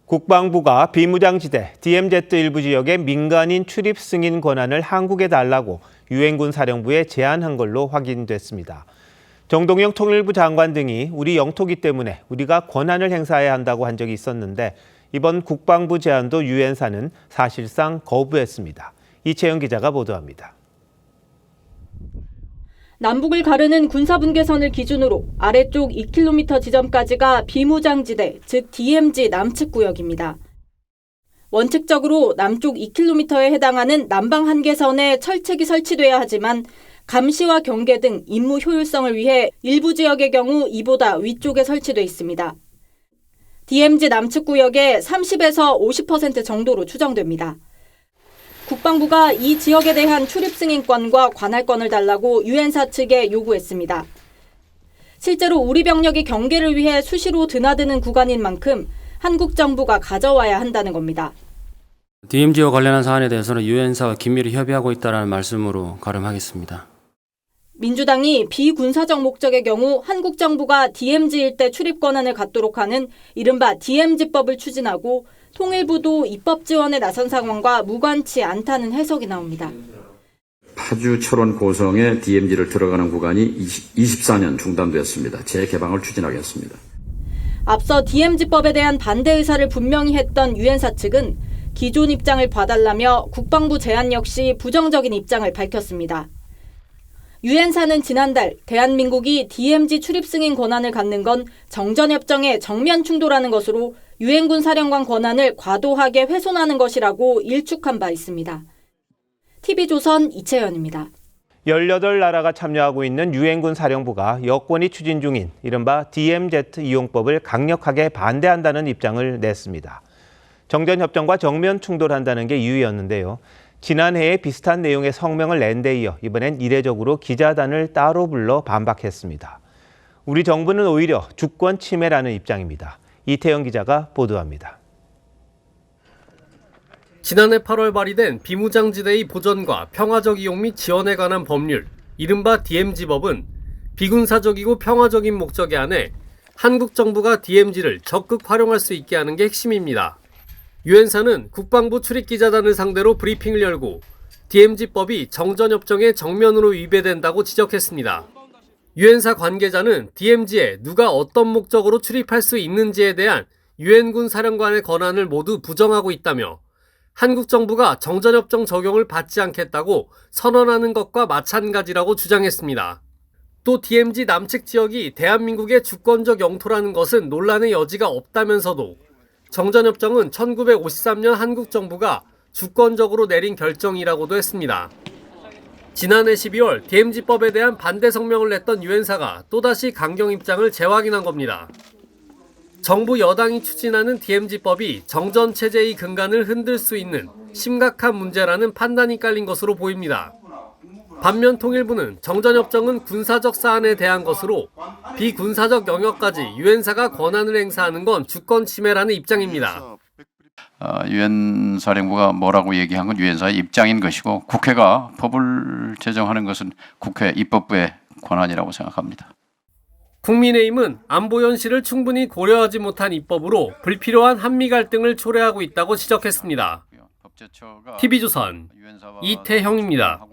국방부가 비무장지대 DMZ 일부 지역의 민간인 출입 승인 권한을 한국에 달라고 유엔군 사령부에 제안한 걸로 확인됐습니다. 정동영 통일부 장관 등이 우리 영토기 때문에 우리가 권한을 행사해야 한다고 한 적이 있었는데 이번 국방부 제안도 유엔사는 사실상 거부했습니다. 이채영 기자가 보도합니다. 남북을 가르는 군사분계선을 기준으로 아래쪽 2km 지점까지가 비무장지대, 즉 DMZ 남측 구역입니다. 원칙적으로 남쪽 2km에 해당하는 남방 한계선에 철책이 설치돼야 하지만 감시와 경계 등 임무 효율성을 위해 일부 지역의 경우 이보다 위쪽에 설치돼 있습니다. DMZ 남측 구역의 30에서 50% 정도로 추정됩니다. 국방부가 이 지역에 대한 출입 승인권과 관할권을 달라고 유엔사 측에 요구했습니다. 실제로 우리 병력이 경계를 위해 수시로 드나드는 구간인 만큼 한국 정부가 가져와야 한다는 겁니다. DMZ와 관련한 사안에 대해서는 유엔사와 긴밀히 협의하고 있다는 말씀으로 가름하겠습니다. 민주당이 비군사적 목적의 경우 한국 정부가 DMZ 일대 출입 권한을 갖도록 하는 이른바 DMZ법을 추진하고 통일부도 입법 지원에 나선 상황과 무관치 않다는 해석이 나옵니다. 파주 철원 고성에 DMZ를 들어가는 구간이 24년 중단되었습니다. 재개방을 추진하겠습니다. 앞서 DMZ법에 대한 반대 의사를 분명히 했던 유엔사 측은 기존 입장을 봐달라며 국방부 제안 역시 부정적인 입장을 밝혔습니다. 유엔사는 지난달 대한민국이 DMZ 출입 승인 권한을 갖는 건 정전협정에 정면 충돌하는 것으로 유엔군 사령관 권한을 과도하게 훼손하는 것이라고 일축한 바 있습니다. TV조선 이채연입니다. 18나라가 참여하고 있는 유엔군 사령부가 여권이 추진 중인 이른바 DMZ 이용법을 강력하게 반대한다는 입장을 냈습니다. 정전협정과 정면 충돌한다는 게 이유였는데요. 지난해에 비슷한 내용의 성명을 낸 데 이어 이번엔 이례적으로 기자단을 따로 불러 반박했습니다. 우리 정부는 오히려 주권 침해라는 입장입니다. 이태영 기자가 보도합니다. 지난해 8월 발의된 비무장지대의 보전과 평화적 이용 및 지원에 관한 법률, 이른바 DMZ법은 비군사적이고 평화적인 목적에 한해 한국 정부가 DMZ를 적극 활용할 수 있게 하는 게 핵심입니다. 유엔사는 국방부 출입기자단을 상대로 브리핑을 열고 DMZ법이 정전협정에 정면으로 위배된다고 지적했습니다. 유엔사 관계자는 DMZ에 누가 어떤 목적으로 출입할 수 있는지에 대한 유엔군 사령관의 권한을 모두 부정하고 있다며 한국 정부가 정전협정 적용을 받지 않겠다고 선언하는 것과 마찬가지라고 주장했습니다. 또 DMZ 남측 지역이 대한민국의 주권적 영토라는 것은 논란의 여지가 없다면서도 정전협정은 1953년 한국 정부가 주권적으로 내린 결정이라고도 했습니다. 지난해 12월 DMZ법에 대한 반대 성명을 냈던 유엔사가 또다시 강경 입장을 재확인한 겁니다. 정부 여당이 추진하는 DMZ법이 정전체제의 근간을 흔들 수 있는 심각한 문제라는 판단이 깔린 것으로 보입니다. 반면 통일부는 정전협정은 군사적 사안에 대한 것으로 비군사적 영역까지 유엔사가 권한을 행사하는 건 주권 침해라는 입장입니다. 유엔 사령부가 뭐라고 얘기한 건 유엔사의 입장인 것이고 국회가 법을 제정하는 것은 국회 입법부의 권한이라고 생각합니다. 국민의힘은 안보 현실을 충분히 고려하지 못한 입법으로 불필요한 한미 갈등을 초래하고 있다고 지적했습니다. TV조선 이태형입니다.